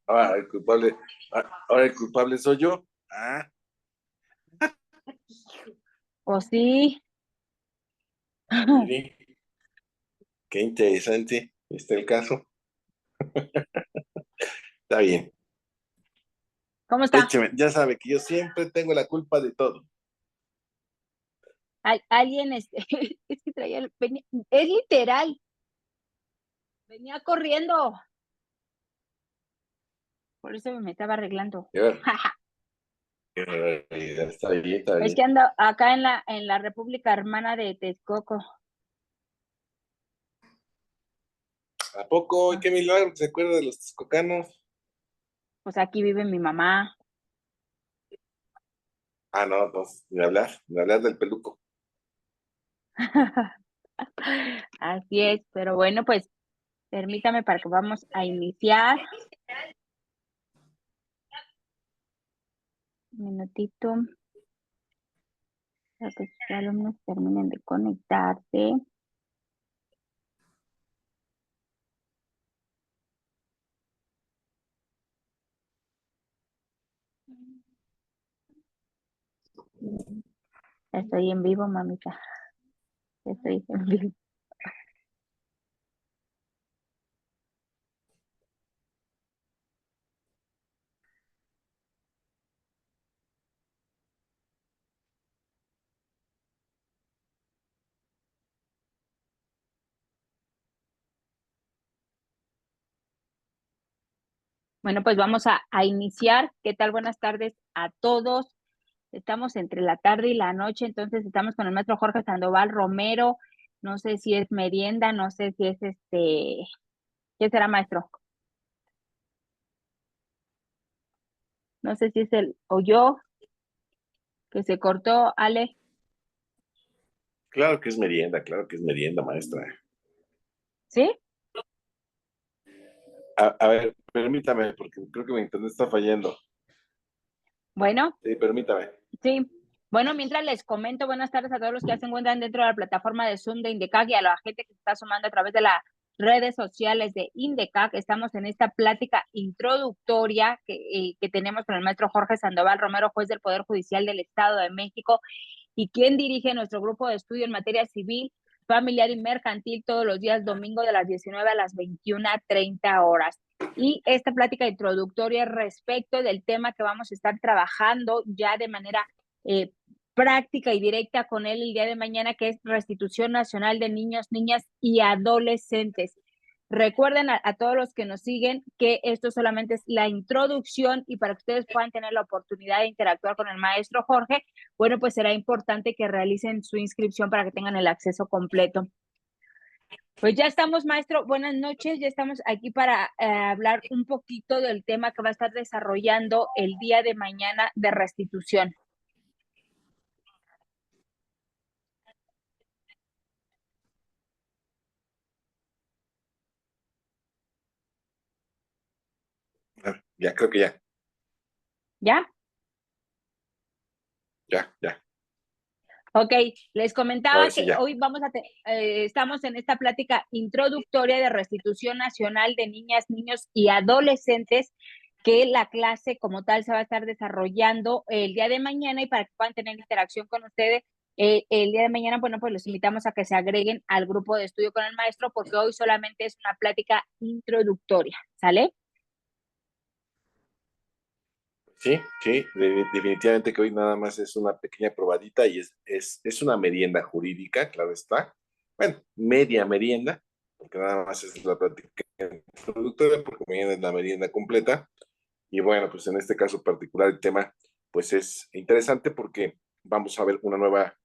Ah, ahora el culpable soy yo. Ah, ¿O sí? mire, qué interesante está el caso. Está bien. ¿Cómo está? Écheme, ya sabe que yo siempre tengo la culpa de todo. Alguien, es que traía, es literal, venía corriendo, por eso me estaba arreglando. A ver, está bien, está Es bien. que ando acá en la República Hermana de Texcoco. ¿A poco? Ah, ¿Qué milagro que se acuerda de los texcocanos? pues aquí vive mi mamá. Ah, no, pues, ni hablar del peluco. Así es, pero bueno, pues permítame para que vamos a iniciar. Un minutito, para que sus alumnos terminen de conectarse. Estoy en vivo, mamita. Estoy en vivo. Bueno, pues vamos a iniciar. ¿Qué tal? Buenas tardes a todos. Estamos entre la tarde y la noche, entonces estamos con el maestro Jorge Sandoval Romero. No sé si es merienda, no sé si es ¿qué será, maestro? No sé si es el o yo que se cortó, Ale. Claro que es merienda, maestra. ¿Sí? A ver, permítame, porque creo que mi internet está fallando. Bueno, Sí, permítame. sí. Bueno, mientras les comento, buenas tardes a todos los que ya se encuentran dentro de la plataforma de Zoom de Indecac y a la gente que se está sumando a través de las redes sociales de Indecac. Estamos en esta plática introductoria que tenemos con el maestro Jorge Sandoval Romero, juez del Poder Judicial del Estado de México y quien dirige nuestro grupo de estudio en materia civil, familiar y mercantil todos los días domingo de las 19 a las 21:30 horas. Y esta plática introductoria respecto del tema que vamos a estar trabajando ya de manera eh, práctica y directa con él el día de mañana, que es restitución nacional de niños, niñas y adolescentes. Recuerden a todos los que nos siguen que esto solamente es la introducción y para que ustedes puedan tener la oportunidad de interactuar con el maestro Jorge, bueno, pues será importante que realicen su inscripción para que tengan el acceso completo. Pues ya estamos, maestro. Buenas noches. Ya estamos aquí para hablar un poquito del tema que va a estar desarrollando el día de mañana de restitución. Ah, ya, creo que ya. ¿Ya? Ya, ya. Ok, les Ahora comentaba sí, que ya. hoy estamos en esta plática introductoria de restitución nacional de niñas, niños y adolescentes, que la clase como tal se va a estar desarrollando el día de mañana y para que puedan tener interacción con ustedes el día de mañana, bueno, pues los invitamos a que se agreguen al grupo de estudio con el maestro porque hoy solamente es una plática introductoria, ¿sale? Sí, sí, definitivamente que hoy nada más es una pequeña probadita y es una merienda jurídica, claro está. Bueno, media merienda, porque nada más es la práctica introductoria, porque mañana es la merienda completa. Y bueno, pues en este caso particular el tema, pues es interesante porque vamos a ver una nueva,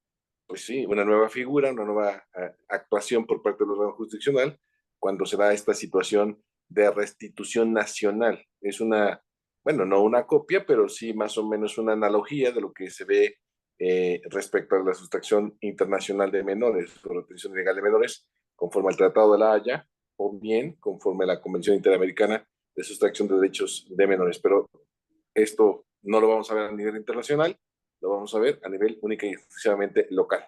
pues sí, una nueva figura, una nueva actuación por parte del órgano jurisdiccional cuando se da esta situación de restitución nacional. Es una, bueno, no una copia, pero sí más o menos una analogía de lo que se ve respecto a la sustracción internacional de menores o retención ilegal de menores, conforme al Tratado de la Haya, o bien conforme a la Convención Interamericana de Sustracción de Derechos de Menores. Pero esto no lo vamos a ver a nivel internacional, lo vamos a ver a nivel única y exclusivamente local.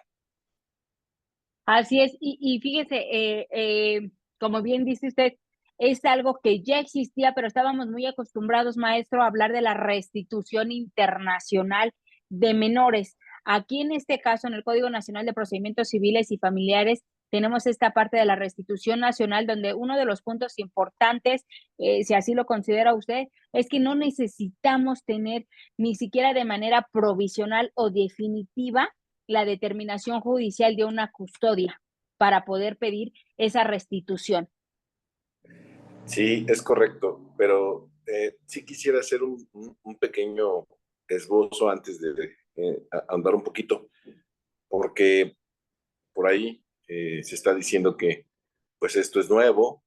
Así es, y fíjese, como bien dice usted, es algo que ya existía, pero estábamos muy acostumbrados, maestro, a hablar de la restitución internacional de menores. Aquí en este caso, en el Código Nacional de Procedimientos Civiles y Familiares, tenemos esta parte de la restitución nacional, donde uno de los puntos importantes, si así lo considera usted, es que no necesitamos tener ni siquiera de manera provisional o definitiva la determinación judicial de una custodia para poder pedir esa restitución. Sí, es correcto, pero sí quisiera hacer un pequeño esbozo antes de andar un poquito, porque por ahí se está diciendo que pues esto es nuevo,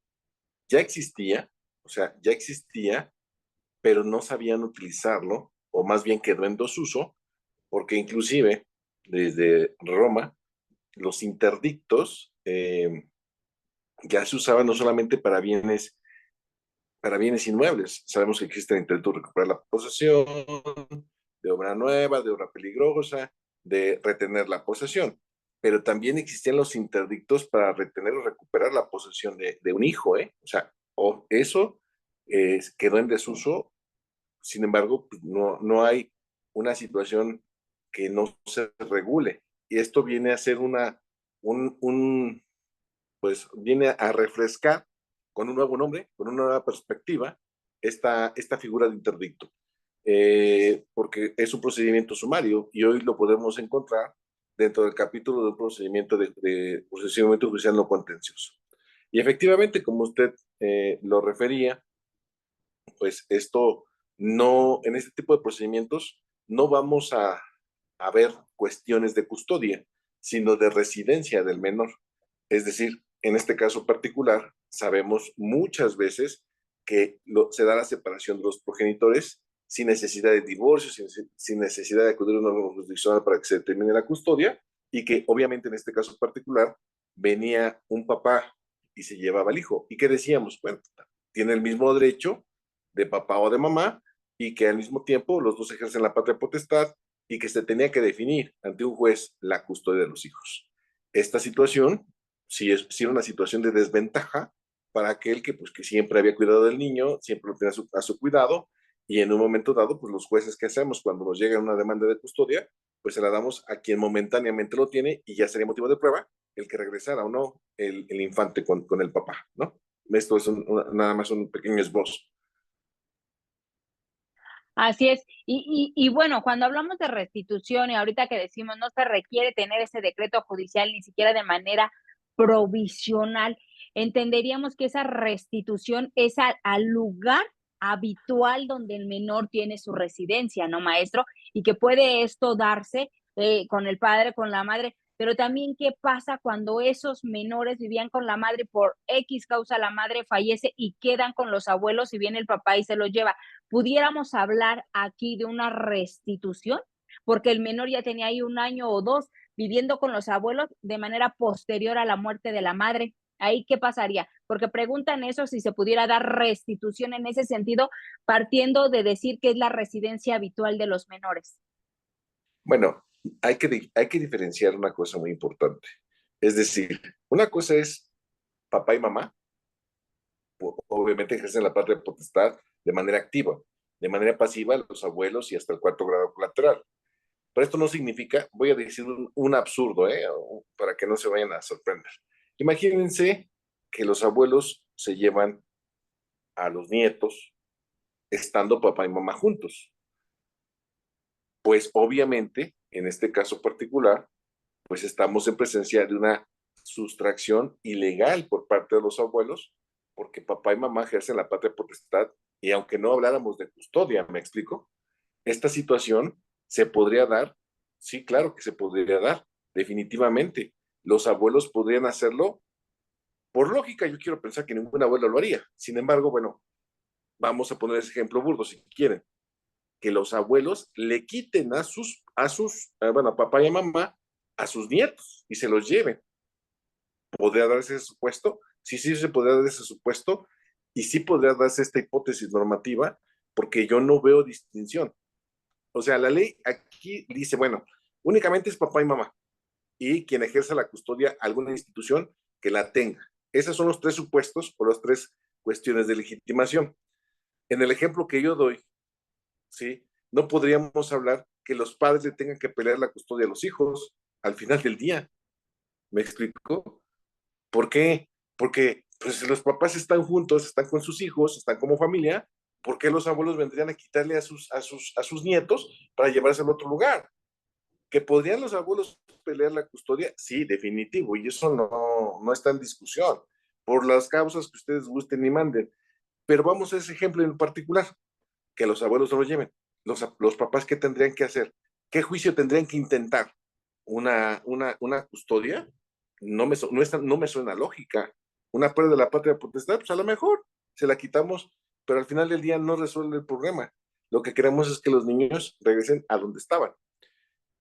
ya existía, o sea, ya existía, pero no sabían utilizarlo, o más bien quedó en desuso, porque inclusive desde Roma los interdictos ya se usaban no solamente para bienes inmuebles. Sabemos que existe el intento de recuperar la posesión, de obra nueva, de obra peligrosa, de retener la posesión. Pero también existían los interdictos para retener o recuperar la posesión de un hijo, ¿eh? O sea, eso quedó en desuso. Sin embargo, pues, no hay una situación que no se regule. Y esto viene a ser pues viene a refrescar con un nuevo nombre, con una nueva perspectiva, esta figura de interdicto. Porque es un procedimiento sumario y hoy lo podemos encontrar dentro del capítulo de un procedimiento de procedimiento judicial no contencioso. Y efectivamente, como usted lo refería, pues esto no, en este tipo de procedimientos, no vamos a ver cuestiones de custodia, sino de residencia del menor. Es decir, en este caso particular, sabemos muchas veces que se da la separación de los progenitores sin necesidad de divorcio, sin necesidad de acudir a un órgano jurisdiccional para que se determine la custodia, y que obviamente en este caso particular venía un papá y se llevaba al hijo. ¿Y qué decíamos? Bueno, tiene el mismo derecho de papá o de mamá, y que al mismo tiempo los dos ejercen la patria potestad, y que se tenía que definir ante un juez la custodia de los hijos. Esta situación sí era una situación de desventaja para aquel que, pues, que siempre había cuidado del niño, siempre lo tenía a su cuidado, y en un momento dado, pues los jueces, ¿qué hacemos? Cuando nos llega una demanda de custodia, pues se la damos a quien momentáneamente lo tiene, y ya sería motivo de prueba el que regresara o no el infante con el papá, ¿no? Esto es nada más un pequeño esbozo. Así es. Y bueno, cuando hablamos de restitución y ahorita que decimos no se requiere tener ese decreto judicial ni siquiera de manera provisional, entenderíamos que esa restitución es al lugar habitual donde el menor tiene su residencia, ¿no, maestro? Y que puede esto darse con el padre, con la madre, pero también qué pasa cuando esos menores vivían con la madre por X causa, la madre fallece y quedan con los abuelos y viene el papá y se los lleva. ¿Pudiéramos hablar aquí de una restitución? Porque el menor ya tenía ahí 1 año o 2 viviendo con los abuelos de manera posterior a la muerte de la madre. ¿Ahí qué pasaría? Porque preguntan eso, si se pudiera dar restitución en ese sentido, partiendo de decir que es la residencia habitual de los menores. Bueno, hay que diferenciar una cosa muy importante. Es decir, una cosa es papá y mamá, obviamente ejercen la patria potestad de manera activa, de manera pasiva los abuelos y hasta el 4 grado colateral. Pero esto no significa, voy a decir un absurdo, para que no se vayan a sorprender. Imagínense que los abuelos se llevan a los nietos estando papá y mamá juntos. Pues obviamente, en este caso particular, pues estamos en presencia de una sustracción ilegal por parte de los abuelos, porque papá y mamá ejercen la patria potestad, y aunque no habláramos de custodia, ¿me explico? Esta situación se podría dar, sí, claro que se podría dar, definitivamente. Los abuelos podrían hacerlo. Por lógica, yo quiero pensar que ningún abuelo lo haría. Sin embargo, bueno, vamos a poner ese ejemplo burdo si quieren, que los abuelos le quiten bueno, a papá y a mamá, a sus nietos y se los lleven. ¿Podría darse ese supuesto? Sí, sí se podría dar ese supuesto, y sí podría darse esta hipótesis normativa, porque yo no veo distinción. O sea, la ley aquí dice, bueno, únicamente es papá y mamá, y quien ejerza la custodia, alguna institución que la tenga. Esos son los tres supuestos o los tres cuestiones de legitimación. En el ejemplo que yo doy, ¿sí? No podríamos hablar que los padres le tengan que pelear la custodia a los hijos al final del día. ¿Me explico? ¿Por qué? Porque pues, si los papás están juntos, están con sus hijos, están como familia, ¿por qué los abuelos vendrían a quitarle a sus nietos para llevarse al otro lugar? ¿Que podrían los abuelos pelear la custodia? Sí, definitivo, y eso no está en discusión, por las causas que ustedes gusten y manden. Pero vamos a ese ejemplo en particular, que los abuelos no lo lleven. Los papás, ¿qué tendrían que hacer? ¿Qué juicio tendrían que intentar? ¿Una custodia? No me suena lógica. Una pérdida de la patria potestad, pues a lo mejor se la quitamos, pero al final del día no resuelve el problema. Lo que queremos es que los niños regresen a donde estaban.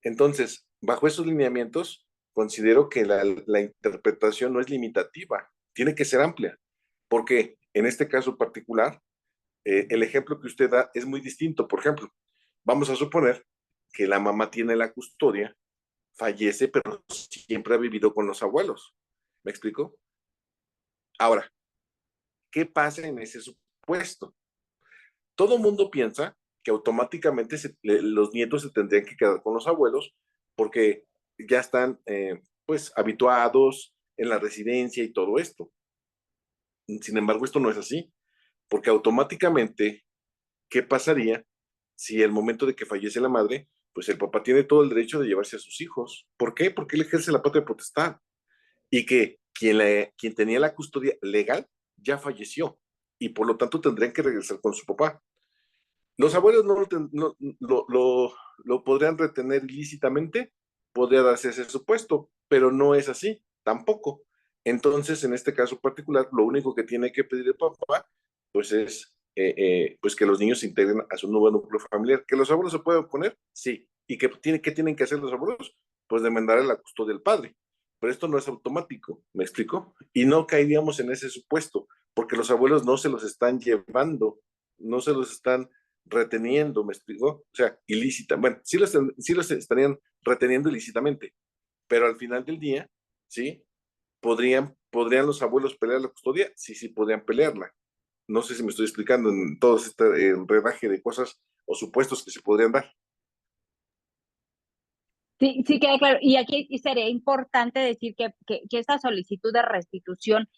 Entonces, bajo esos lineamientos, considero que la interpretación no es limitativa, tiene que ser amplia, porque en este caso particular, el ejemplo que usted da es muy distinto. Por ejemplo, vamos a suponer que la mamá tiene la custodia, fallece, pero siempre ha vivido con los abuelos. ¿Me explico? Ahora, ¿qué pasa en ese supuesto? Todo mundo piensa que automáticamente los nietos se tendrían que quedar con los abuelos porque ya están pues habituados en la residencia y todo esto. Sin embargo, esto no es así, porque automáticamente, ¿qué pasaría si el momento de que fallece la madre, pues el papá tiene todo el derecho de llevarse a sus hijos? ¿Por qué? Porque él ejerce la patria potestad y que quien tenía la custodia legal ya falleció y por lo tanto tendrían que regresar con su papá. Los abuelos lo podrían retener ilícitamente, podría darse ese supuesto, pero no es así, tampoco. Entonces, en este caso particular, lo único que tiene que pedir el papá, pues es pues que los niños se integren a su nuevo núcleo familiar. ¿Que los abuelos se pueden oponer? Sí. ¿Y qué tienen que hacer los abuelos? Pues demandar a la custodia del padre. Pero esto no es automático, ¿me explico? Y no caeríamos en ese supuesto, porque los abuelos no se los están llevando, no se los están reteniendo, ¿me explico? O sea, ilícita. Bueno, sí los estarían reteniendo ilícitamente, pero al final del día, ¿sí? ¿Podrían los abuelos pelear la custodia? Sí, sí, podrían pelearla. No sé si me estoy explicando en todo este enredaje de cosas o supuestos que se podrían dar. Sí, sí queda claro. Y aquí sería importante decir que esta solicitud de restitución,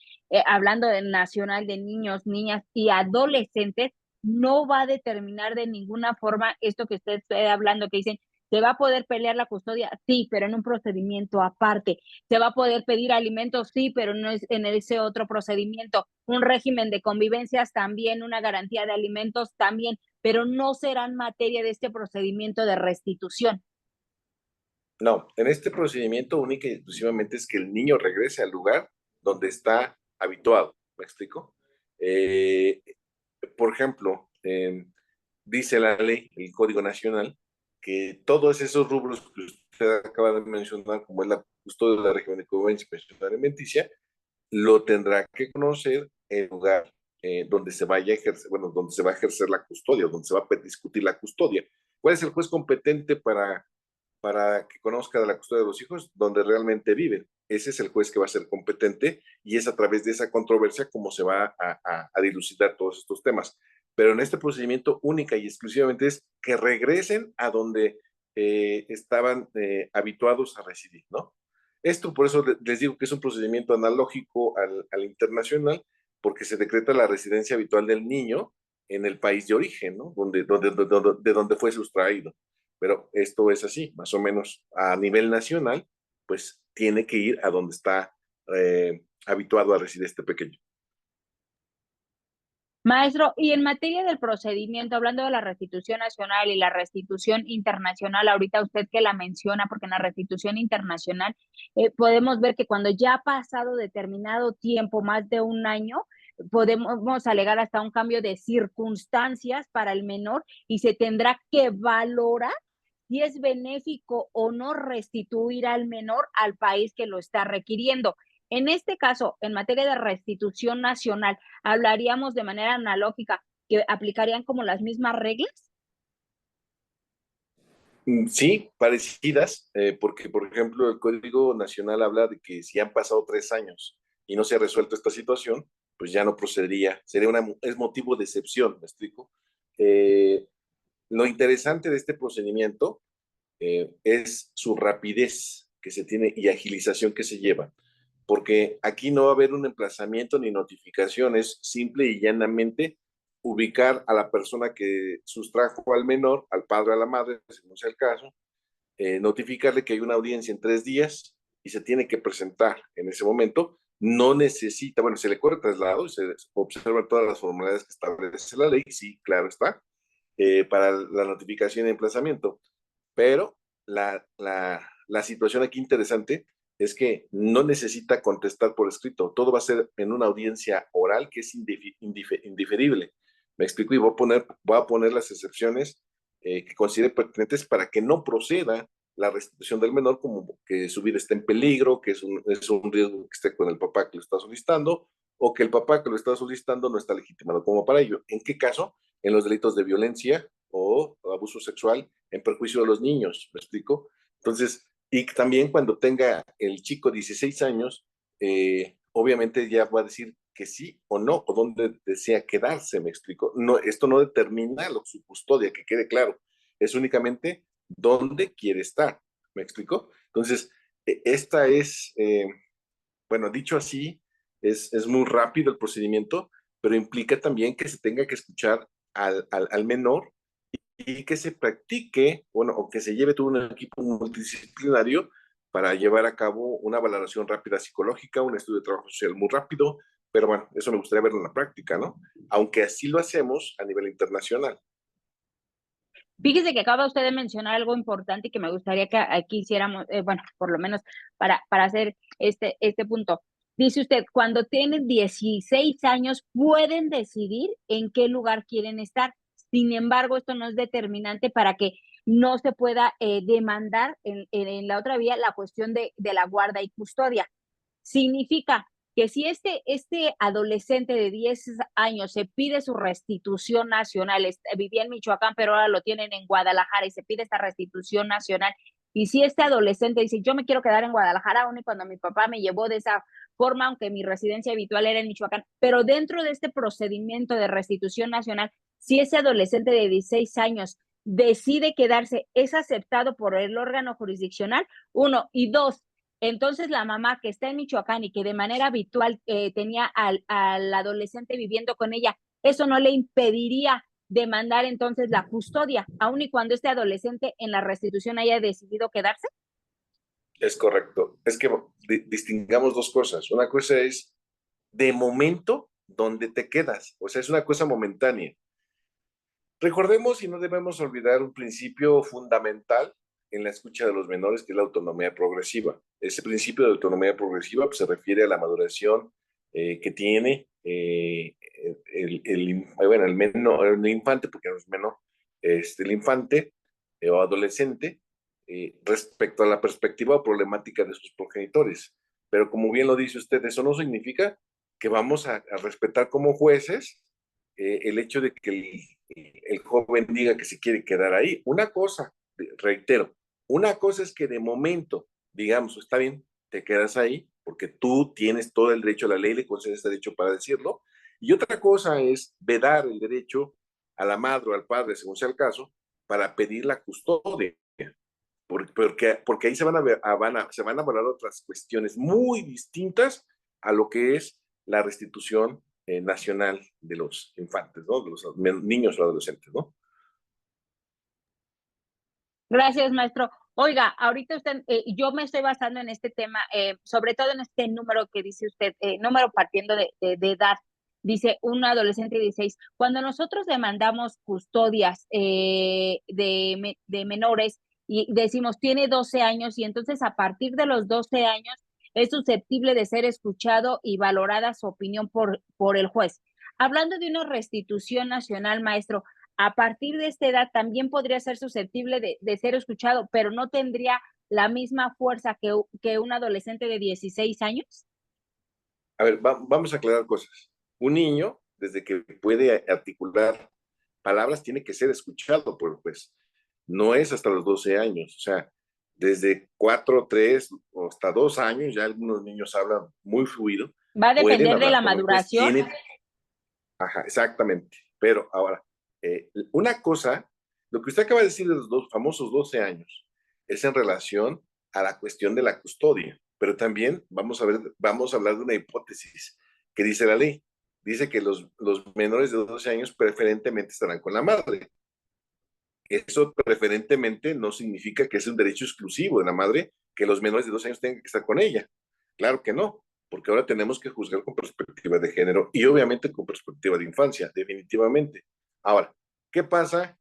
hablando de nacional de niños, niñas y adolescentes, no va a determinar de ninguna forma esto que usted está hablando, que dicen, ¿se va a poder pelear la custodia? Sí, pero en un procedimiento aparte. ¿Se va a poder pedir alimentos? Sí, pero no es en ese otro procedimiento. Un régimen de convivencias también, una garantía de alimentos también, pero no serán materia de este procedimiento de restitución. No, en este procedimiento única y exclusivamente es que el niño regrese al lugar donde está habituado. ¿Me explico? Eh, por ejemplo, dice la ley, el Código Nacional, que todos esos rubros que usted acaba de mencionar, como es la custodia de la región de convivencia y pensión alimenticia, lo tendrá que conocer el lugar donde se vaya a ejercer, bueno, donde se va a ejercer la custodia, donde se va a discutir la custodia. ¿Cuál es el juez competente para que conozca de la custodia de los hijos donde realmente viven? Ese es el juez que va a ser competente y es a través de esa controversia como se va a dilucidar todos estos temas. Pero en este procedimiento única y exclusivamente es que regresen a donde estaban habituados a residir, ¿no? Esto por eso les digo que es un procedimiento analógico al internacional, porque se decreta la residencia habitual del niño en el país de origen, ¿no? De donde fue sustraído. Pero esto es así, más o menos a nivel nacional, pues tiene que ir a donde está habituado a residir este pequeño. Maestro, y en materia del procedimiento, hablando de la restitución nacional y la restitución internacional, ahorita usted que la menciona, porque en la restitución internacional podemos ver que cuando ya ha pasado determinado tiempo, más de un año, podemos alegar hasta un cambio de circunstancias para el menor y se tendrá que valorar si es benéfico o no restituir al menor al país que lo está requiriendo. En este caso, en materia de restitución nacional, hablaríamos de manera analógica que aplicarían como las mismas reglas. Sí, parecidas, porque por ejemplo el Código Nacional habla de que si han pasado 3 años y no se ha resuelto esta situación, pues ya no procedería, es motivo de excepción, ¿me explico? Eh, lo interesante de este procedimiento es su rapidez que se tiene y agilización que se lleva, porque aquí no va a haber un emplazamiento ni notificación, es simple y llanamente ubicar a la persona que sustrajo al menor, al padre o a la madre, según sea el caso, notificarle que hay una audiencia en 3 días y se tiene que presentar en ese momento. No necesita, bueno, se le corre traslado y se observan todas las formalidades que establece la ley, sí, claro está, para la notificación y emplazamiento. Pero la situación aquí interesante es que no necesita contestar por escrito, todo va a ser en una audiencia oral que es indiferible. Me explico y voy a poner las excepciones que considere pertinentes para que no proceda la restitución del menor, como que su vida esté en peligro, que es un riesgo que esté con el papá que lo está solicitando, o que el papá que lo está solicitando no está legitimado como para ello. ¿En qué caso? En los delitos de violencia o abuso sexual en perjuicio de los niños, ¿me explico? Entonces, y también cuando tenga el chico 16 años, obviamente ya va a decir que sí o no, o dónde desea quedarse, me explico. No, esto no determina su custodia, que quede claro, es únicamente dónde quiere estar, ¿me explico? Entonces, esta es, bueno, dicho así, es muy rápido el procedimiento, pero implica también que se tenga que escuchar al menor y que se practique, bueno, o que se lleve todo un equipo multidisciplinario para llevar a cabo una valoración rápida psicológica, un estudio de trabajo social muy rápido, pero bueno, eso me gustaría verlo en la práctica, ¿no? Aunque así lo hacemos a nivel internacional. Fíjese que acaba usted de mencionar algo importante que me gustaría que aquí hiciéramos, bueno, por lo menos para hacer este punto. Dice usted, cuando tienen 16 años pueden decidir en qué lugar quieren estar. Sin embargo, esto no es determinante para que no se pueda demandar en la otra vía la cuestión de la guarda y custodia. Significa que si este adolescente de 10 años se pide su restitución nacional, vivía en Michoacán, pero ahora lo tienen en Guadalajara y se pide esta restitución nacional, y si este adolescente dice, yo me quiero quedar en Guadalajara, aún y cuando mi papá me llevó de esa forma, aunque mi residencia habitual era en Michoacán, pero dentro de este procedimiento de restitución nacional, si ese adolescente de 16 años decide quedarse, es aceptado por el órgano jurisdiccional, uno, y dos, entonces la mamá que está en Michoacán y que de manera habitual tenía al adolescente viviendo con ella, eso no le impediría demandar entonces la custodia, aun y cuando este adolescente en la restitución haya decidido quedarse. Es correcto. Es que distingamos dos cosas. Una cosa es de momento donde te quedas, o sea, es una cosa momentánea. Recordemos y no debemos olvidar un principio fundamental en la escucha de los menores, que es la autonomía progresiva. Ese principio de autonomía progresiva pues, se refiere a la maduración que tiene bueno, el infante, porque no es menor, el infante o adolescente respecto a la perspectiva o problemática de sus progenitores. Pero como bien lo dice usted, eso no significa que vamos a respetar como jueces el hecho de que el joven diga que se quiere quedar ahí. Una cosa, reitero, una cosa es que de momento, digamos, está bien, te quedas ahí porque tú tienes todo el derecho, a la ley le concede ese derecho para decirlo, y otra cosa es vedar el derecho a la madre o al padre, según sea el caso, para pedir la custodia, porque ahí se van a valorar otras cuestiones muy distintas a lo que es la restitución nacional de los infantes, ¿no? De los niños o adolescentes, ¿no? Gracias, maestro. Oiga, ahorita usted, yo me estoy basando en este tema, sobre todo en este número que dice usted, número partiendo de edad. Dice un adolescente de 16. Cuando nosotros demandamos custodias de menores y decimos tiene 12 años y entonces a partir de los 12 años es susceptible de ser escuchado y valorada su opinión por el juez. Hablando de una restitución nacional, maestro, a partir de esta edad también podría ser susceptible de ser escuchado, pero no tendría la misma fuerza que un adolescente de 16 años. A ver, vamos a aclarar cosas. Un niño, desde que puede articular palabras, tiene que ser escuchado por el juez. No es hasta los 12 años, o sea, desde 4, 3 o hasta 2 años, ya algunos niños hablan muy fluido, Va a pueden depender de hablar la con el juez, maduración. tienen, ajá, exactamente. Pero ahora, una cosa, lo que usted acaba de decir de los famosos 12 años, es en relación a la cuestión de la custodia, pero también vamos a hablar de una hipótesis que dice la ley. Dice que los menores de 12 años preferentemente estarán con la madre. Eso preferentemente no significa que es un derecho exclusivo de la madre que los menores de 12 años tengan que estar con ella. Claro que no, porque ahora tenemos que juzgar con perspectiva de género y obviamente con perspectiva de infancia, definitivamente. Ahora, ¿qué pasa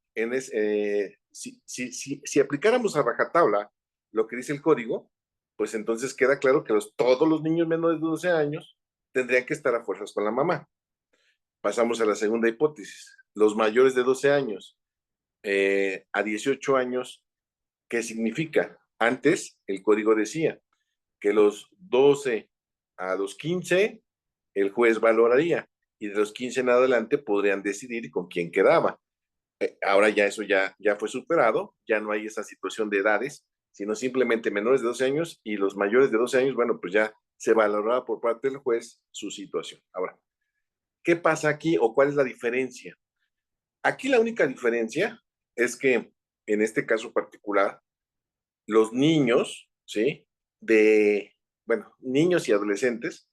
si aplicáramos a rajatabla lo que dice el código? Pues entonces queda claro que todos los niños menores de 12 años tendrían que estar a fuerzas con la mamá. Pasamos a la segunda hipótesis. Los mayores de 12 años a 18 años, ¿qué significa? Antes el código decía que los 12 a los 15 el juez valoraría y de los 15 en adelante podrían decidir con quién quedaba. Ahora ya eso ya fue superado, ya no hay esa situación de edades, sino simplemente menores de 12 años y los mayores de 12 años, bueno, pues ya se valoraba por parte del juez su situación. Ahora, ¿qué pasa aquí o cuál es la diferencia? Aquí la única diferencia es que en este caso particular, los niños, ¿sí? Bueno, niños y adolescentes,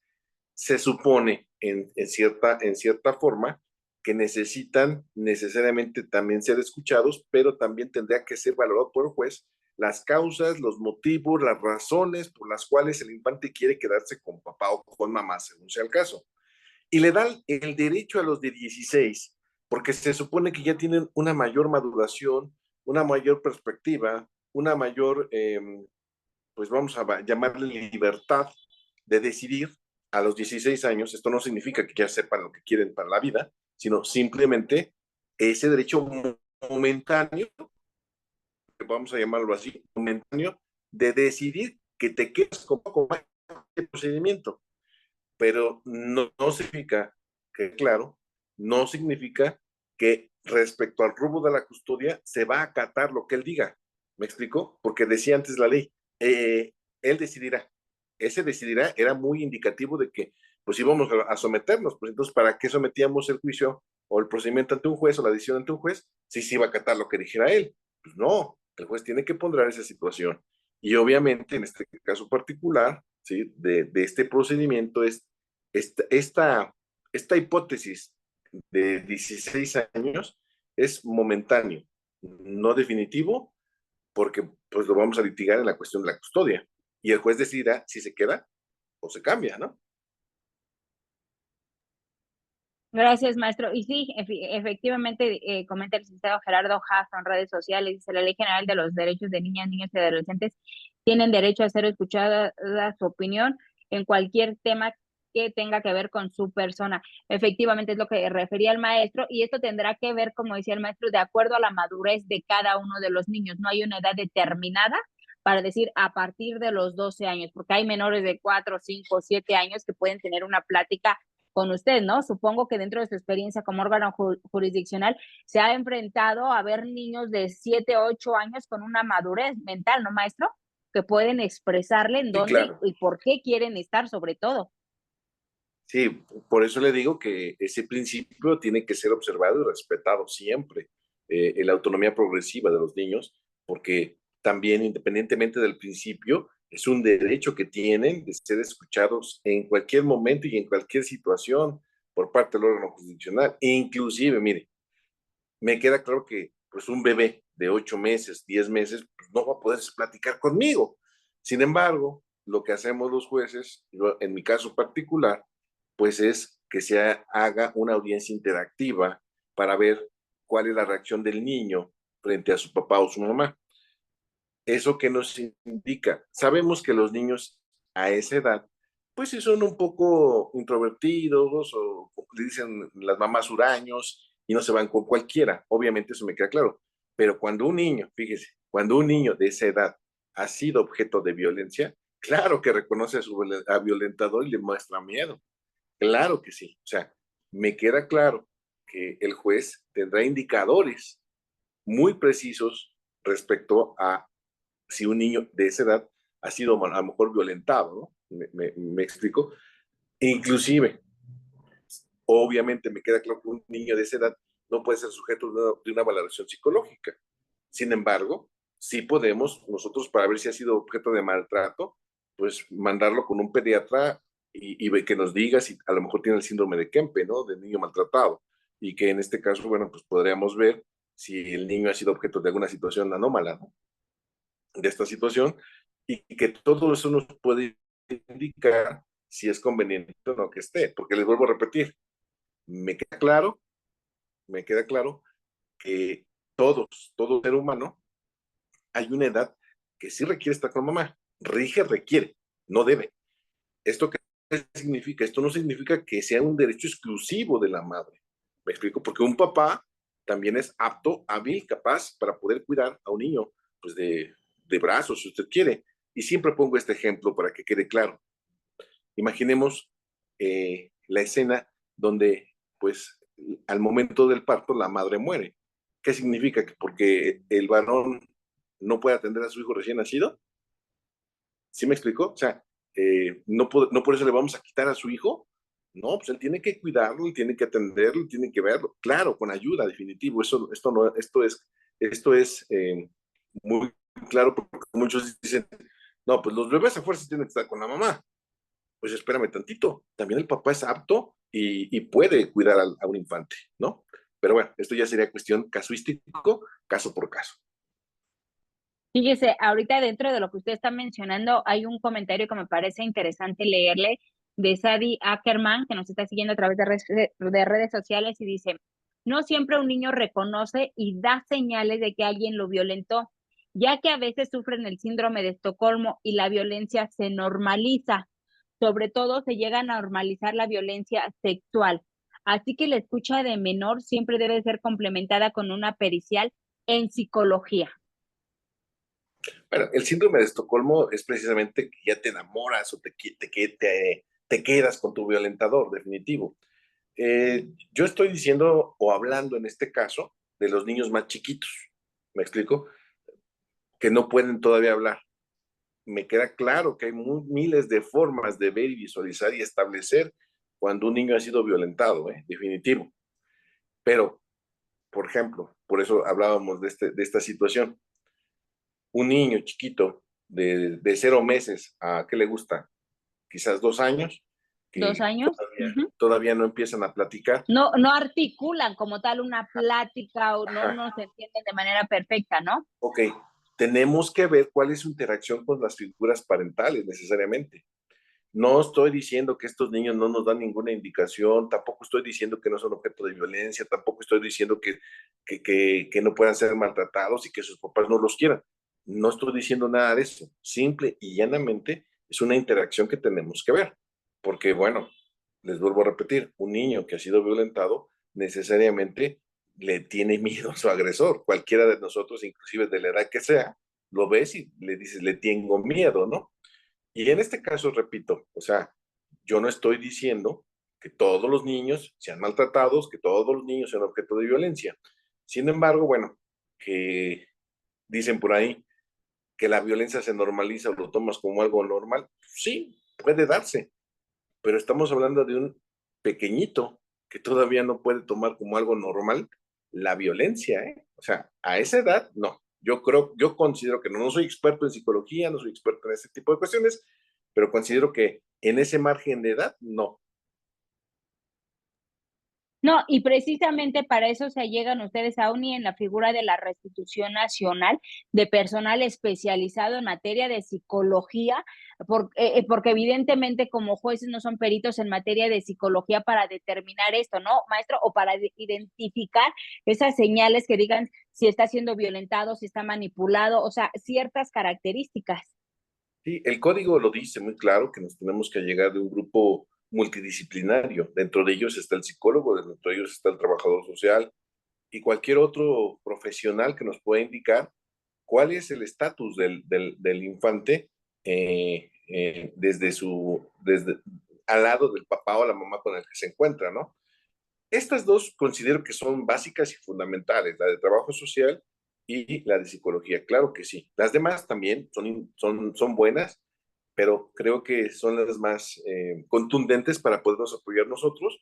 se supone en cierta forma que necesitan necesariamente también ser escuchados, pero también tendría que ser valorado por el juez las causas, los motivos, las razones por las cuales el infante quiere quedarse con papá o con mamá, según sea el caso. Y le dan el derecho a los de 16, porque se supone que ya tienen una mayor maduración, una mayor perspectiva, una mayor, pues vamos a llamarle libertad de decidir a los 16 años. Esto no significa que ya sepan lo que quieren para la vida, sino simplemente ese derecho momentáneo, vamos a llamarlo así, momentáneo, de decidir que te quedas con el procedimiento, pero no significa que, claro, no significa que respecto al rubro de la custodia se va a acatar lo que él diga. ¿Me explico? Porque decía antes la ley, él decidirá. Ese decidirá era muy indicativo de que, pues íbamos a someternos, pues entonces, ¿para qué sometíamos el juicio o el procedimiento ante un juez o la decisión ante un juez si se iba a acatar lo que dijera él? Pues no, el juez tiene que ponderar esa situación. Y obviamente, en este caso particular, ¿sí? de este procedimiento es esta, esta, esta hipótesis de 16 años es momentáneo, no definitivo, porque pues lo vamos a litigar en la cuestión de la custodia. Y el juez decidirá si se queda o se cambia, ¿no? Gracias, maestro. Y sí, efectivamente, comenta el licenciado Gerardo Haas en redes sociales, dice la Ley General de los Derechos de Niñas, Niños y Adolescentes tienen derecho a ser escuchada su opinión en cualquier tema que tenga que ver con su persona. Efectivamente, es lo que refería el maestro, y esto tendrá que ver, como decía el maestro, de acuerdo a la madurez de cada uno de los niños. No hay una edad determinada para decir a partir de los 12 años, porque hay menores de 4, 5, 7 años que pueden tener una plática con usted, ¿no? Supongo que dentro de su experiencia como órgano jurisdiccional se ha enfrentado a ver niños de 7, 8 años con una madurez mental, ¿no, maestro? Que pueden expresarle en Sí, dónde claro. y por qué quieren estar, sobre todo. Sí, por eso le digo que ese principio tiene que ser observado y respetado siempre, en la autonomía progresiva de los niños, porque también independientemente del principio, es un derecho que tienen de ser escuchados en cualquier momento y en cualquier situación por parte del órgano jurisdiccional. E inclusive, mire, me queda claro que pues un bebé de 8 meses, 10 meses, pues, no va a poder platicar conmigo. Sin embargo, lo que hacemos los jueces, en mi caso particular, pues es que se haga una audiencia interactiva para ver cuál es la reacción del niño frente a su papá o su mamá. ¿Eso que nos indica? Sabemos que los niños a esa edad, pues sí son un poco introvertidos o le dicen las mamás huraños y no se van con cualquiera. Obviamente eso me queda claro. Pero cuando un niño, fíjese, cuando un niño de esa edad ha sido objeto de violencia, claro que reconoce a violentador y le muestra miedo. Claro que sí. O sea, me queda claro que el juez tendrá indicadores muy precisos respecto a si un niño de esa edad ha sido a lo mejor violentado, ¿no? ¿Me explico? Inclusive, obviamente me queda claro que un niño de esa edad no puede ser sujeto de una valoración psicológica. Sin embargo, sí podemos nosotros, para ver si ha sido objeto de maltrato, pues mandarlo con un pediatra y que nos diga si a lo mejor tiene el síndrome de Kempe, ¿no? De niño maltratado. Y que en este caso, bueno, pues podríamos ver si el niño ha sido objeto de alguna situación anómala, ¿no? De esta situación, y que todo eso nos puede indicar si es conveniente o no que esté, porque les vuelvo a repetir, me queda claro, me queda claro que todo ser humano, hay una edad que sí requiere estar con mamá. Requiere, no debe. ¿Esto qué significa? Esto no significa que sea un derecho exclusivo de la madre. ¿Me explico? Porque un papá también es apto, hábil, capaz para poder cuidar a un niño, pues de brazos, si usted quiere. Y siempre pongo este ejemplo para que quede claro. Imaginemos la escena donde, pues, al momento del parto, la madre muere. ¿Qué significa? ¿Que porque el varón no puede atender a su hijo recién nacido? ¿Sí me explicó? O sea, no por eso le vamos a quitar a su hijo. No, pues él tiene que cuidarlo, él tiene que atenderlo, él tiene que verlo. Claro, con ayuda, definitivo. Esto es muy claro porque muchos dicen, no, pues los bebés a fuerza tienen que estar con la mamá. Pues espérame tantito, también el papá es apto y puede cuidar a un infante, ¿no? Pero bueno, esto ya sería cuestión casuístico, caso por caso. Fíjese, ahorita dentro de lo que usted está mencionando, hay un comentario que me parece interesante leerle de Sadie Ackerman, que nos está siguiendo a través de redes sociales y dice, no siempre un niño reconoce y da señales de que alguien lo violentó, ya que a veces sufren el síndrome de Estocolmo y la violencia se normaliza. Sobre todo se llega a normalizar la violencia sexual. Así que la escucha de menor siempre debe ser complementada con una pericial en psicología. Bueno, el síndrome de Estocolmo es precisamente que ya te enamoras o te quedas con tu violentador, definitivo. Yo estoy diciendo o hablando en este caso de los niños más chiquitos, ¿me explico? Que no pueden todavía hablar. Me queda claro que hay miles de formas de ver y visualizar y establecer cuando un niño ha sido violentado, definitivo. Pero, por ejemplo, por eso hablábamos de esta situación. Un niño chiquito de 0 meses a, ¿qué le gusta? Quizás 2 años, ¿Dos que años? Ujú. todavía no empiezan a platicar. No, no articulan como tal una plática o no, Ajá, no se entienden de manera perfecta, ¿no? ok. Tenemos que ver cuál es su interacción con las figuras parentales necesariamente. No estoy diciendo que estos niños no nos dan ninguna indicación, tampoco estoy diciendo que no son objeto de violencia, tampoco estoy diciendo que no puedan ser maltratados y que sus papás no los quieran. No estoy diciendo nada de eso. Simple y llanamente es una interacción que tenemos que ver. Porque, bueno, les vuelvo a repetir, un niño que ha sido violentado necesariamente le tiene miedo a su agresor. Cualquiera de nosotros, inclusive de la edad que sea, lo ves y le dices, le tengo miedo, ¿no? Y en este caso, repito, o sea, yo no estoy diciendo que todos los niños sean maltratados, que todos los niños sean objeto de violencia. Sin embargo, bueno, que dicen por ahí que la violencia se normaliza o lo tomas como algo normal, sí, puede darse, pero estamos hablando de un pequeñito que todavía no puede tomar como algo normal la violencia, ¿eh? O sea, a esa edad, no. Yo considero que no, no soy experto en psicología, no soy experto en ese tipo de cuestiones, pero considero que en ese margen de edad, no. No, y precisamente para eso se llegan ustedes aún y en la figura de la Restitución Nacional de personal especializado en materia de psicología, porque evidentemente como jueces no son peritos en materia de psicología para determinar esto, ¿no, maestro? O para identificar esas señales que digan si está siendo violentado, si está manipulado, o sea, ciertas características. Sí, el código lo dice muy claro que nos tenemos que llegar de un grupo multidisciplinario. Dentro de ellos está el psicólogo, dentro de ellos está el trabajador social y cualquier otro profesional que nos pueda indicar cuál es el estatus del infante desde al lado del papá o la mamá con el que se encuentra, ¿no? Estas dos considero que son básicas y fundamentales, la de trabajo social y la de psicología, claro que sí. Las demás también son buenas, pero creo que son las más contundentes para podernos apoyar nosotros,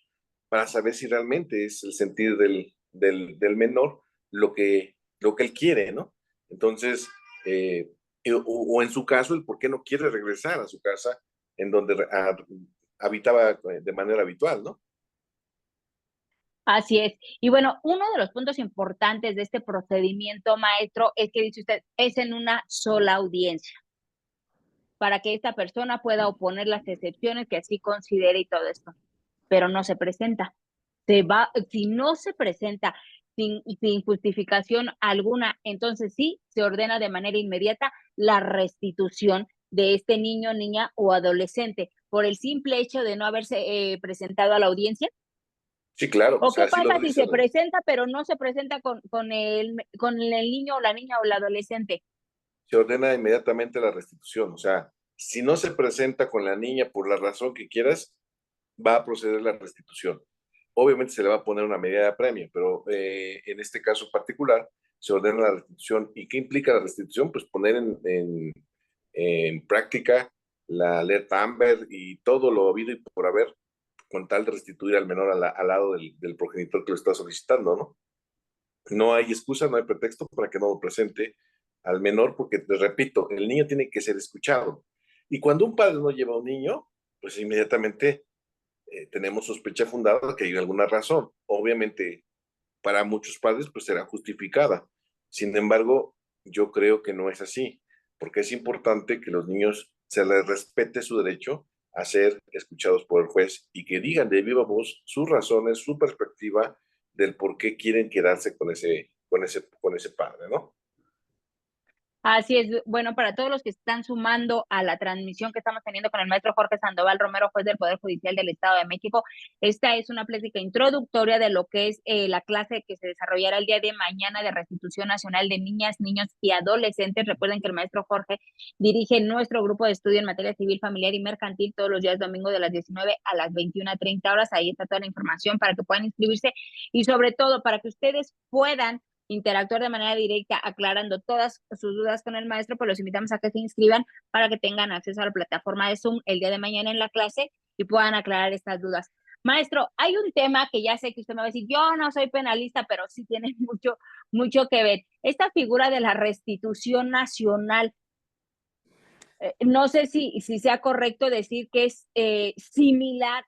para saber si realmente es el sentir del menor lo que él quiere, ¿no? Entonces, o en su caso, el por qué no quiere regresar a su casa en donde habitaba de manera habitual, ¿no? Así es. Y bueno, uno de los puntos importantes de este procedimiento, maestro, es que dice usted, es en una sola audiencia, para que esta persona pueda oponer las excepciones que así considere y todo esto, pero no se presenta. Si no se presenta sin justificación alguna, entonces sí se ordena de manera inmediata la restitución de este niño, niña o adolescente por el simple hecho de no haberse presentado a la audiencia. Sí, claro, o ¿O qué sea, así lo pasa si dice. se presenta, pero no se presenta con el niño o la niña o el adolescente? Se ordena inmediatamente la restitución. O sea, si no se presenta con la niña por la razón que quieras, va a proceder la restitución. Obviamente se le va a poner una medida de premio, pero en este caso particular se ordena la restitución. ¿Y qué implica la restitución? Pues poner en práctica la alerta Amber y todo lo habido y por haber, con tal de restituir al menor al lado del progenitor que lo está solicitando, ¿no? No hay excusa, no hay pretexto para que no lo presente al menor, porque te repito, el niño tiene que ser escuchado. Y cuando un padre no lleva a un niño, pues inmediatamente tenemos sospecha fundada de que hay alguna razón. Obviamente, para muchos padres, pues será justificada. Sin embargo, yo creo que no es así, porque es importante que los niños se les respete su derecho a ser escuchados por el juez y que digan de viva voz sus razones, su perspectiva del por qué quieren quedarse con ese padre, ¿no? Así es. Bueno, para todos los que están sumando a la transmisión que estamos teniendo con el maestro Jorge Sandoval Romero, juez del Poder Judicial del Estado de México, esta es una plática introductoria de lo que es la clase que se desarrollará el día de mañana de Restitución Nacional de Niñas, Niños y Adolescentes. Recuerden que el maestro Jorge dirige nuestro grupo de estudio en materia civil, familiar y mercantil todos los días domingo de las 19 a las 21:30 horas. Ahí está toda la información para que puedan inscribirse y sobre todo para que ustedes puedan interactuar de manera directa, aclarando todas sus dudas con el maestro, pues los invitamos a que se inscriban para que tengan acceso a la plataforma de Zoom el día de mañana en la clase y puedan aclarar estas dudas. Maestro, hay un tema que ya sé que usted me va a decir, yo no soy penalista, pero sí tiene mucho que ver. Esta figura de la restitución nacional, no sé si sea correcto decir que es similar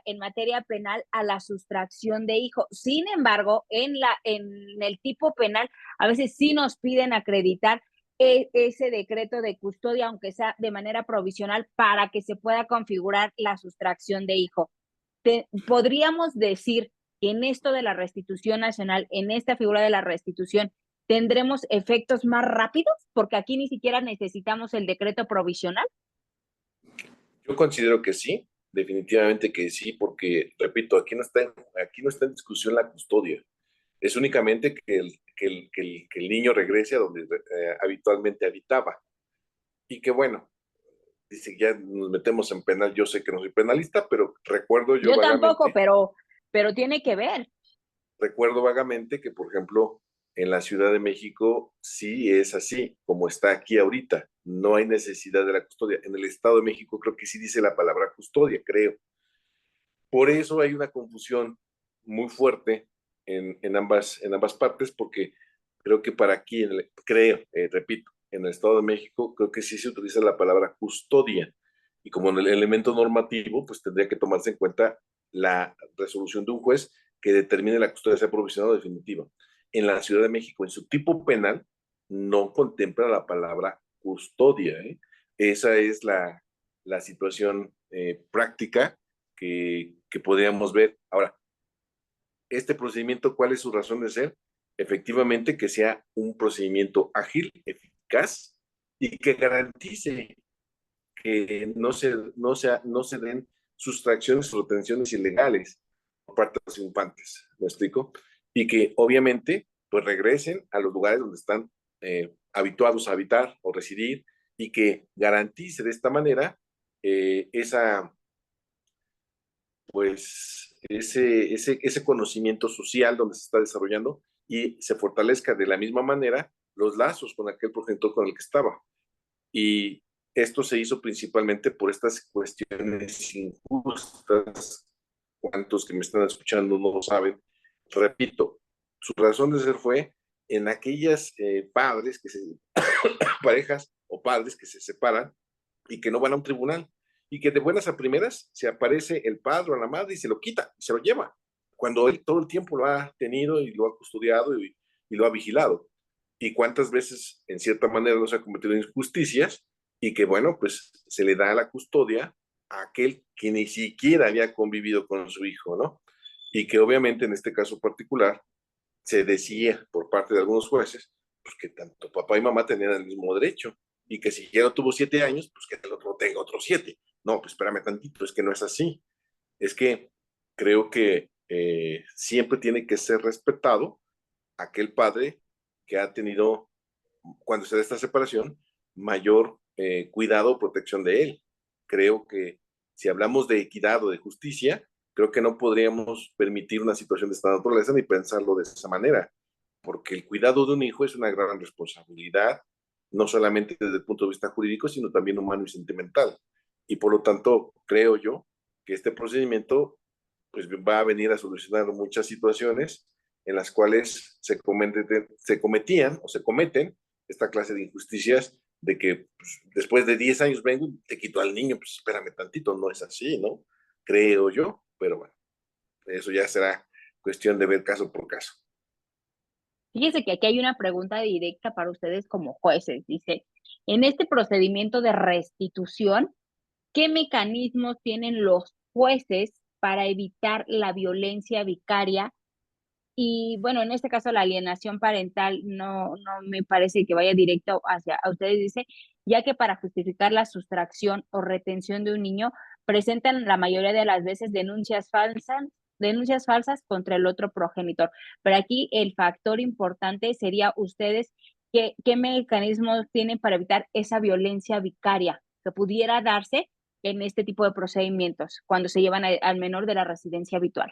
en materia penal a la sustracción de hijo. Sin embargo, en el tipo penal, a veces sí nos piden acreditar ese decreto de custodia, aunque sea de manera provisional, para que se pueda configurar la sustracción de hijo. Podríamos decir que en esto de la restitución nacional, en esta figura de la restitución, tendremos efectos más rápidos, porque aquí ni siquiera necesitamos el decreto provisional. Yo considero que sí, definitivamente que sí, porque, repito, aquí no está en discusión la custodia. Es únicamente que el niño regrese a donde habitualmente habitaba. Y que bueno, dice, ya nos metemos en penal. Yo sé que no soy penalista, pero Yo tampoco, pero tiene que ver. recuerdo vagamente que, por ejemplo, en la Ciudad de México sí es así, como está aquí ahorita. No hay necesidad de la custodia. En el Estado de México creo que sí dice la palabra custodia, creo. Por eso hay una confusión muy fuerte en ambas partes, porque creo que para aquí, repito, en el Estado de México, creo que sí se utiliza la palabra custodia. Y como en el elemento normativo, pues tendría que tomarse en cuenta la resolución de un juez que determine la custodia sea provisional o definitiva. En la Ciudad de México, en su tipo penal, no contempla la palabra custodia. ¿Eh? Esa es la situación práctica que podríamos ver. Ahora, este procedimiento, ¿cuál es su razón de ser? Efectivamente, que sea un procedimiento ágil, eficaz y que garantice que no se den sustracciones o retenciones ilegales por parte de los infantes, ¿me explico? Y que obviamente pues regresen a los lugares donde están habituados a habitar o residir y que garantice de esta manera esa pues ese conocimiento social donde se está desarrollando y se fortalezca de la misma manera los lazos con aquel progenitor con el que estaba. Y Esto se hizo principalmente por estas cuestiones injustas. Cuantos que me están escuchando no lo saben. Repito, su razón de ser fue en aquellas padres que se, parejas o padres que se separan y que no van a un tribunal y que de buenas a primeras se aparece el padre o la madre y se lo quita, y se lo lleva, cuando él todo el tiempo lo ha tenido y lo ha custodiado y lo ha vigilado. Y cuántas veces, en cierta manera, no se ha cometido injusticias y que, bueno, pues se le da la custodia a aquel que ni siquiera había convivido con su hijo, ¿no? Y que obviamente en este caso particular se decía por parte de algunos jueces pues que tanto papá y mamá tenían el mismo derecho y que si ya no tuvo 7 años, pues que el otro tenga otros 7. No, pues espérame tantito, es que no es así. Es que creo que siempre tiene que ser respetado aquel padre que ha tenido, cuando se da esta separación, mayor cuidado o protección de él. Creo que si hablamos de equidad o de justicia, creo que no podríamos permitir una situación de esta naturaleza ni pensarlo de esa manera, porque el cuidado de un hijo es una gran responsabilidad, no solamente desde el punto de vista jurídico, sino también humano y sentimental. Y por lo tanto, creo yo que este procedimiento pues, va a venir a solucionar muchas situaciones en las cuales se cometían o se cometen esta clase de injusticias de que pues, después de 10 años vengo y te quito al niño, pues espérame tantito, no es así, ¿no? Creo yo, pero bueno, eso ya será cuestión de ver caso por caso. Fíjese que aquí hay una pregunta directa para ustedes como jueces. Dice, en este procedimiento de restitución, ¿qué mecanismos tienen los jueces para evitar la violencia vicaria? Y bueno, en este caso la alienación parental no me parece que vaya directo hacia a ustedes, dice, ya que para justificar la sustracción o retención de un niño presentan la mayoría de las veces denuncias falsas contra el otro progenitor. Pero aquí el factor importante sería ustedes, ¿qué mecanismos tienen para evitar esa violencia vicaria que pudiera darse en este tipo de procedimientos cuando se llevan al menor de la residencia habitual?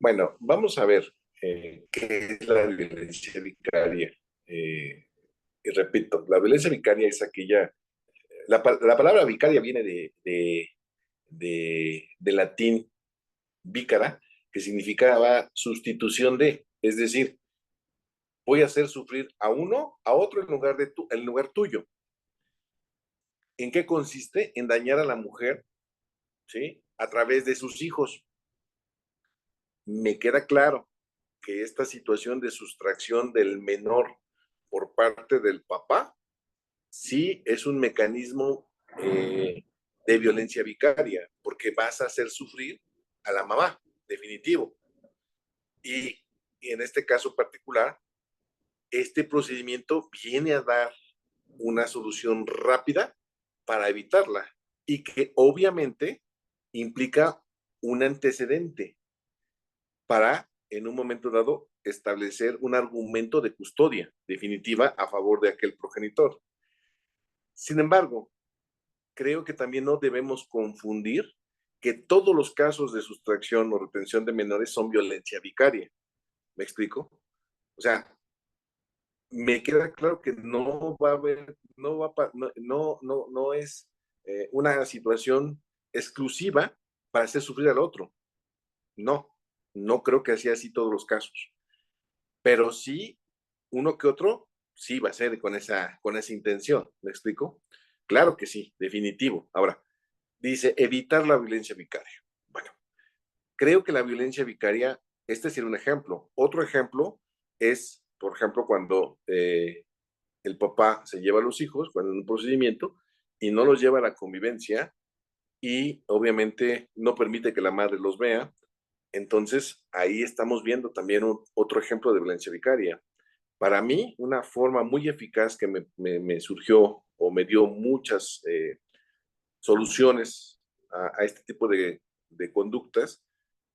Bueno, vamos a ver qué es la violencia vicaria. Eh, y repito, la violencia vicaria es aquella, la palabra vicaria viene de latín vícara, que significaba sustitución de, es decir, voy a hacer sufrir a uno, a otro en lugar tuyo. ¿En qué consiste? En dañar a la mujer, ¿sí? A través de sus hijos. Me queda claro que esta situación de sustracción del menor por parte del papá, sí es un mecanismo de violencia vicaria, porque vas a hacer sufrir a la mamá, definitivo. Y, y en este caso particular, este procedimiento viene a dar una solución rápida para evitarla y que obviamente implica un antecedente para, en un momento dado, establecer un argumento de custodia definitiva a favor de aquel progenitor. Sin embargo, creo que también no debemos confundir que todos los casos de sustracción o retención de menores son violencia vicaria. ¿Me explico? O sea, me queda claro que no va a haber, no es una situación exclusiva para hacer sufrir al otro. No, no creo que sea así todos los casos. Pero sí, uno que otro, sí va a ser con esa intención. ¿Me explico? Claro que sí, definitivo. Ahora, dice evitar la violencia vicaria. Bueno, creo que la violencia vicaria, este sería un ejemplo. Otro ejemplo es, por ejemplo, cuando el papá se lleva a los hijos, cuando en un procedimiento, y no los lleva a la convivencia y obviamente no permite que la madre los vea. Entonces, ahí estamos viendo también otro ejemplo de violencia vicaria. Para mí, una forma muy eficaz que me surgió o me dio muchas soluciones a este tipo de conductas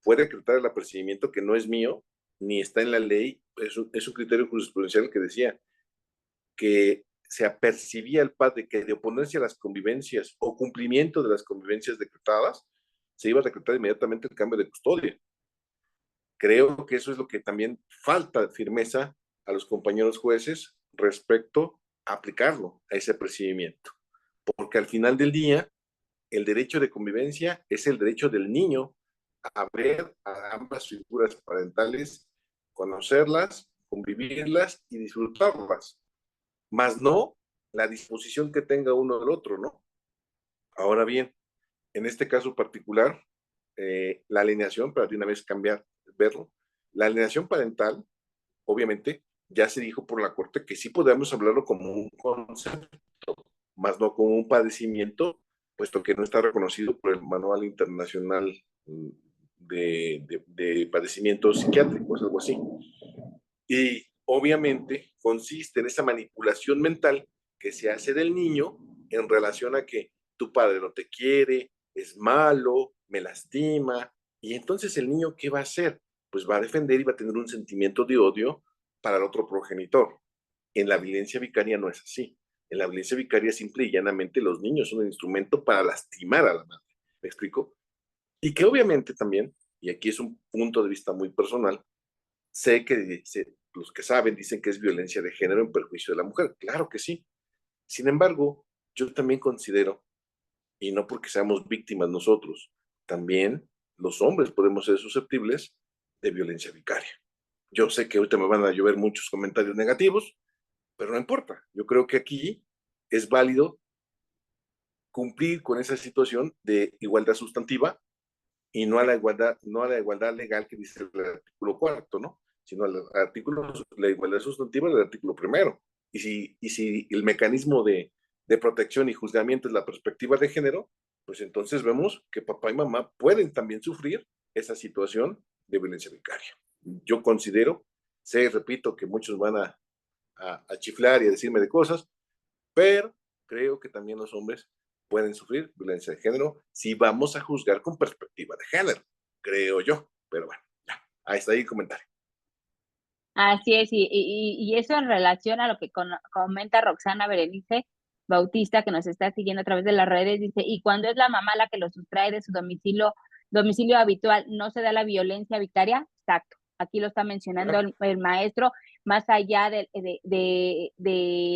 fue decretar el apercibimiento que no es mío, ni está en la ley, es un criterio jurisprudencial que decía que se apercibía el padre que de oponerse a las convivencias o cumplimiento de las convivencias decretadas, se iba a decretar inmediatamente el cambio de custodia. Creo que eso es lo que también falta de firmeza a los compañeros jueces respecto a aplicarlo a ese procedimiento. porque al final del día, el derecho de convivencia es el derecho del niño a ver a ambas figuras parentales, conocerlas, convivirlas y disfrutarlas, más no la disposición que tenga uno del otro, ¿no? Ahora bien, en este caso particular, la alineación, para de una vez cambiar, verlo, la alineación parental, obviamente, ya se dijo por la Corte que sí podemos hablarlo como un concepto, más no como un padecimiento, puesto que no está reconocido por el Manual Internacional de Padecimientos Psiquiátricos, algo así. Y obviamente consiste en esa manipulación mental que se hace del niño en relación a que tu padre no te quiere, es malo, me lastima, y entonces el niño, ¿qué va a hacer? Pues va a defender y va a tener un sentimiento de odio para el otro progenitor. En la violencia vicaria no es así. En la violencia vicaria simple y llanamente los niños son un instrumento para lastimar a la madre. ¿Me explico? Y que obviamente también, y aquí es un punto de vista muy personal, sé que los que saben dicen que es violencia de género en perjuicio de la mujer. Claro que sí. Sin embargo, yo también considero, y no porque seamos víctimas nosotros, también los hombres podemos ser susceptibles de violencia vicaria. Yo sé que ahorita me van a llover muchos comentarios negativos, pero no importa. Yo creo que aquí es válido cumplir con esa situación de igualdad sustantiva y no a la igualdad, no a la igualdad legal que dice el artículo cuarto, ¿no? Sino al artículo, la igualdad sustantiva del artículo primero. Y si el mecanismo de protección y juzgamiento es la perspectiva de género, pues entonces vemos que papá y mamá pueden también sufrir esa situación de violencia vicaria. Yo considero, sé, repito, que muchos van a chiflar y a decirme de cosas, pero creo que también los hombres pueden sufrir violencia de género si vamos a juzgar con perspectiva de género, creo yo. Pero bueno, ya, ahí está ahí el comentario. Así es, y eso en relación a lo que comenta Roxana Berenice Bautista, que nos está siguiendo a través de las redes, dice, y cuando es la mamá la que lo sustrae de su domicilio habitual, ¿no se da la violencia vicaria? Exacto, aquí lo está mencionando el maestro, más allá de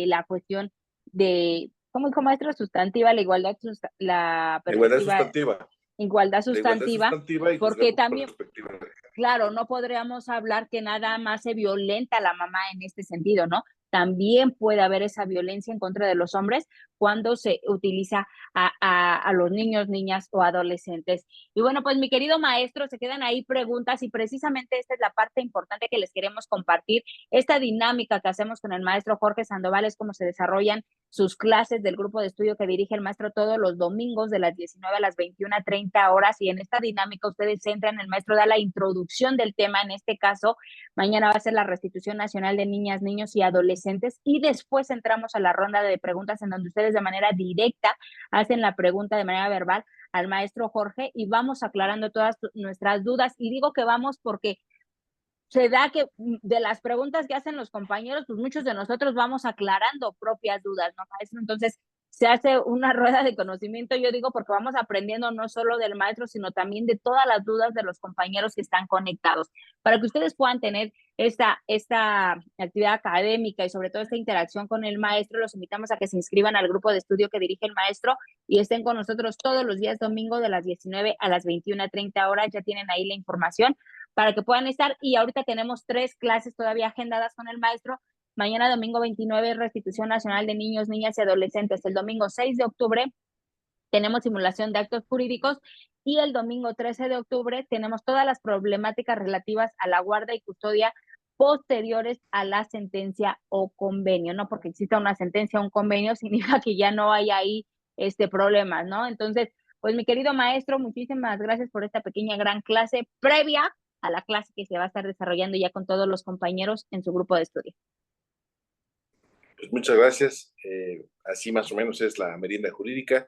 la cuestión de, ¿cómo dijo maestro? Sustantiva, la igualdad, la La igualdad perspectiva, sustantiva. igualdad La igualdad sustantiva, sustantiva y juzgar porque con también perspectiva de género. claro, no podríamos hablar que nada más se violenta a la mamá en este sentido, ¿no? También puede haber esa violencia en contra de los hombres cuando se utiliza a los niños, niñas o adolescentes. Y bueno, pues mi querido maestro, se quedan ahí preguntas y precisamente esta es la parte importante que les queremos compartir. Esta dinámica que hacemos con el maestro Jorge Sandoval es cómo se desarrollan sus clases del grupo de estudio que dirige el maestro todos los domingos de las 19 a las 21:30 horas. Y en esta dinámica ustedes entran, el maestro da la introducción del tema, en este caso, mañana va a ser la Restitución Nacional de Niñas, Niños y Adolescentes. Y después entramos a la ronda de preguntas en donde ustedes de manera directa hacen la pregunta de manera verbal al maestro Jorge y vamos aclarando todas nuestras dudas. Y digo que vamos porque se da que de las preguntas que hacen los compañeros, pues muchos de nosotros vamos aclarando propias dudas, ¿no, maestro? Entonces, se hace una rueda de conocimiento, yo digo, porque vamos aprendiendo no solo del maestro, sino también de todas las dudas de los compañeros que están conectados, para que ustedes puedan tener esta actividad académica y sobre todo esta interacción con el maestro. Los invitamos a que se inscriban al grupo de estudio que dirige el maestro y estén con nosotros todos los días domingo de las 19 a las 21:30 horas. Ya tienen ahí la información para que puedan estar. Y ahorita tenemos 3 clases todavía agendadas con el maestro. Mañana domingo 29, Restitución Nacional de Niños, Niñas y Adolescentes. El domingo 6 de octubre tenemos simulación de actos jurídicos y el domingo 13 de octubre tenemos todas las problemáticas relativas a la guarda y custodia posteriores a la sentencia o convenio, ¿no? Porque exista una sentencia o un convenio significa que ya no hay ahí problemas, ¿no? Entonces, pues mi querido maestro, muchísimas gracias por esta pequeña gran clase previa a la clase que se va a estar desarrollando ya con todos los compañeros en su grupo de estudio. Pues muchas gracias. Así más o menos es la merienda jurídica,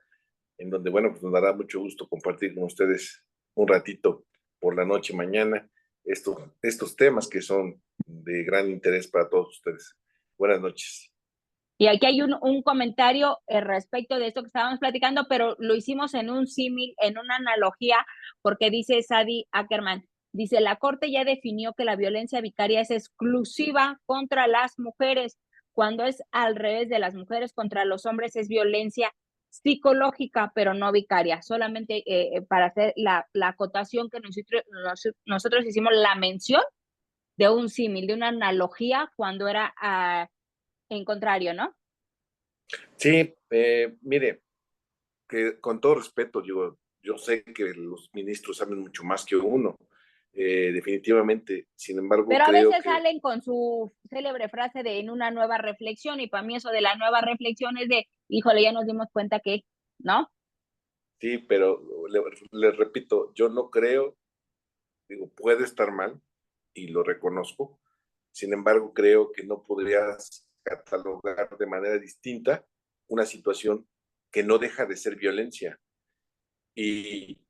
en donde, bueno, pues nos dará mucho gusto compartir con ustedes un ratito por la noche, mañana, estos temas que son de gran interés para todos ustedes. Buenas noches. Y aquí hay un comentario respecto de esto que estábamos platicando, pero lo hicimos en un símil, en una analogía, porque dice Sadi Ackerman, dice, la Corte ya definió que la violencia vicaria es exclusiva contra las mujeres, cuando es al revés de las mujeres contra los hombres es violencia psicológica, pero no vicaria, solamente para hacer la acotación que nosotros hicimos la mención de un símil, de una analogía cuando era en contrario, ¿no? Sí, mire, que con todo respeto, digo, yo sé que los ministros saben mucho más que uno, definitivamente. Sin embargo, Pero a creo veces que salen con su célebre frase de en una nueva reflexión, y para mí eso de la nueva reflexión es de, híjole, ya nos dimos cuenta que, ¿no? sí, pero le repito, yo no creo, digo, puede estar mal y lo reconozco. Sin embargo, creo que no podrías catalogar de manera distinta una situación que no deja de ser violencia. Y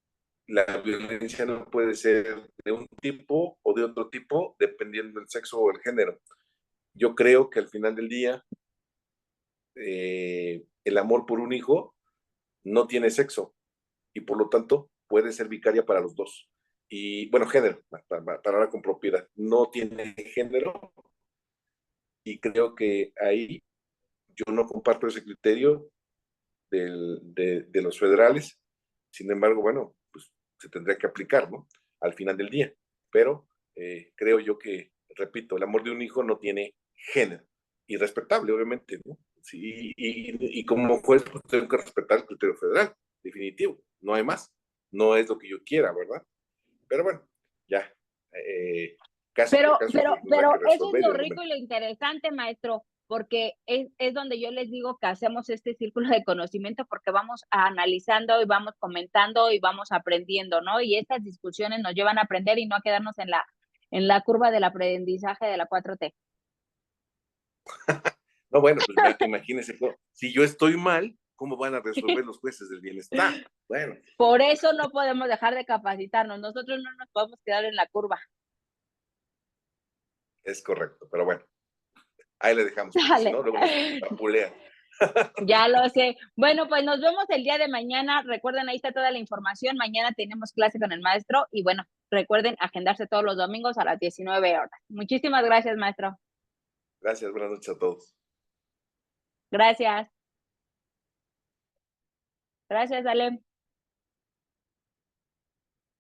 la violencia no puede ser de un tipo o de otro tipo, dependiendo del sexo o el género. Yo creo que al final del día, el amor por un hijo no tiene sexo y por lo tanto puede ser vicaria para los dos. Y bueno, género, para hablar con propiedad, no tiene género y creo que ahí yo no comparto ese criterio de los federales. Sin embargo, bueno, pues se tendría que aplicar, ¿no? Al final del día. Pero creo yo que, repito, el amor de un hijo no tiene género. Y respetable, obviamente, ¿no? Sí, y como juez, pues tengo que respetar el criterio federal, definitivo. No hay más. No es lo que yo quiera, ¿verdad? Pero bueno, ya. Caso por caso se tendrá que Eso es resolver y lo rico argumentar. y lo interesante, maestro, porque es donde yo les digo que hacemos este círculo de conocimiento, porque vamos analizando y vamos comentando y vamos aprendiendo, ¿no? Y estas discusiones nos llevan a aprender y no a quedarnos en la curva del aprendizaje de la 4T. No, bueno, pues imagínense, si yo estoy mal, ¿cómo van a resolver los jueces del bienestar? Bueno, Por eso no podemos dejar de capacitarnos, nosotros no nos podemos quedar en la curva. es correcto, pero bueno, ahí le dejamos, porque si Dale. no, luego nos vapulean. Ya lo sé. Bueno, pues nos vemos el día de mañana. Recuerden, ahí está toda la información. Mañana tenemos clase con el maestro y bueno, recuerden agendarse todos los domingos a las 19 horas. Muchísimas gracias, maestro. Gracias, buenas noches a todos. Gracias. Gracias, Ale.